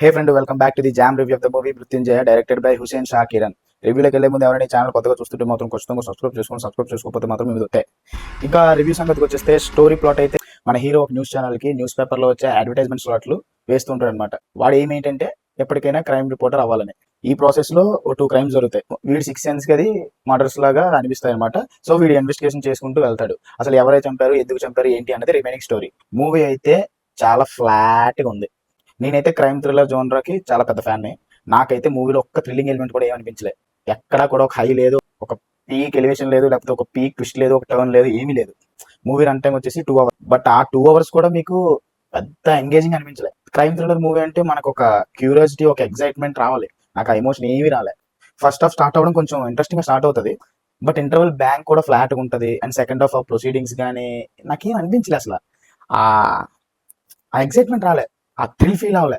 Hey friend, welcome back to the Jam review of the movie Mrityunjaya, directed by Hussein Shah Kiran. రివ్యూలోకి వెళ్ళే ముందు ఎవరైనా channel కొత్తగా చూస్తుంటే మాత్రం ఖచ్చితంగా సబ్స్క్రైబ్ చేసుకోకపోతే మాత్రం మీరు వస్తాయి. ఇంకా రివ్యూ సంగతికి వచ్చేస్తే స్టోరీ ప్లాట్ అయితే మన హీరో ఒక న్యూస్ ఛానల్కి న్యూస్ పేపర్లో వచ్చే అడ్వర్టైజ్మెంట్ స్లాట్లు వేస్తుంటాడు అనమాట. వాడు ఏమేంటంటే ఎప్పటికైనా క్రైమ్ రిపోర్టర్ అవ్వాలని. ఈ ప్రాసెస్ లో 2 క్రైమ్స్ జరుగుతాయి. వీడి 6 సెన్స్ కి అది మర్డర్స్ లాగా అనిపిస్తాయి అనమాట. సో వీడు ఇన్వెస్టిగేషన్ చేసుకుంటూ వెళ్తాడు. అసలు ఎవరైతే చంపారు, ఎందుకు చంపారు, ఏంటి అనేది రిమైనింగ్ స్టోరీ. మూవీ అయితే చాలా ఫ్లాట్ గా ఉంది. నేనైతే క్రైమ్ థ్రిల్లర్ జోనరాకి చాలా పెద్ద ఫ్యాన్ని. నాకైతే మూవీలో ఒక్క థ్రిల్లింగ్ ఎలిమెంట్ కూడా ఏమనిపించలేదు. ఎక్కడా కూడా ఒక హై లేదు, ఒక పీక్ ఎలివేషన్ లేదు, లేకపోతే ఒక పీక్ ట్విస్ట్ లేదు, ఒక టర్న్ లేదు, ఏమీ లేదు. మూవీ రన్ టైం వచ్చేసి 2 అవర్స్. బట్ ఆ 2 అవర్స్ కూడా మీకు పెద్ద ఎంగేజింగ్ అనిపించలేదు. క్రైమ్ థ్రిల్లర్ మూవీ అంటే మనకు ఒక క్యూరియాసిటీ, ఒక ఎక్సైట్మెంట్ రావాలి. నాకు ఆ ఎమోషన్ ఏమీ రాలే. ఫస్ట్ హాఫ్ స్టార్ట్ అవ్వడం కొంచెం ఇంట్రెస్టింగ్ గా స్టార్ట్ అవుతుంది. బట్ ఇంటర్వల్ బ్యాంక్ కూడా ఫ్లాట్ గా ఉంటుంది. అండ్ సెకండ్ హాఫ్ ప్రొసీడింగ్స్ కానీ నాకేం అనిపించలే అసలు. ఆ ఎక్సైట్మెంట్ రాలే, ఆ థ్రిల్ ఫీల్ అవ్వలే.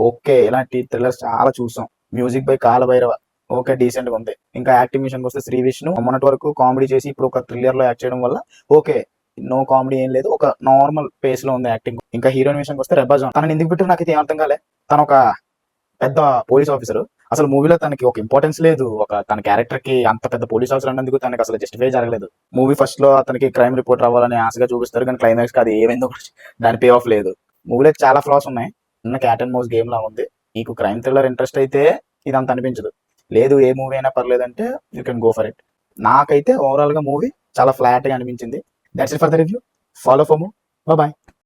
ఓకే, ఇలాంటి థ్రిల్లర్స్ చాలా చూసాం. Music by Kaala Bhairava okay, decent గా ఉంది. ఇంకా యాక్టింగ్ విషయానికి వస్తే శ్రీ విష్ణు మొన్నటి వరకు కామెడీ చేసి ఇప్పుడు ఒక థ్రిల్లర్ లో యాక్ట్ చేయడం వల్ల ఓకే, నో కామెడీ ఏం లేదు, ఒక నార్మల్ పేస్ లో ఉంది యాక్టింగ్. ఇంకా హీరోయిన్ విషయానికి వస్తే రెబ్బా జాన్. తనని ఎందుకు పెట్టారు నాకైతే ఏం అర్థం కాలే. తను ఒక పెద్ద పోలీస్ ఆఫీసర్. అసలు మూవీలో తనకి ఒక ఇంపార్టెన్స్ లేదు. తన క్యారెక్టర్ కి అంత పెద్ద పోలీస్ ఆఫీసర్ అన్నందుకు తనకి అసలు జస్టిఫై జరగలేదు. మూవీ ఫస్ట్ లో అతనికి క్రైమ్ రిపోర్టర్ అవ్వాలని ఆశగా చూపిస్తారు, కానీ క్లైమాక్స్ కి అది ఏమైందో దాని పే ఆఫ్ లేదు. మూవీలో చాలా ఫ్లాస్ ఉన్నాయి. ఉన్న క్యాట్ అండ్ మౌస్ గేమ్ లా ఉంది. మీకు క్రైమ్ థ్రిల్లర్ ఇంట్రెస్ట్ అయితే ఇదంతా అనిపించదు. లేదు, ఏ మూవీ అయినా పర్లేదంటే you can go for it. నాకైతే ఓవరాల్ గా మూవీ చాలా ఫ్లాట్ గా అనిపించింది. That's it for the review. Follow for more. Bye.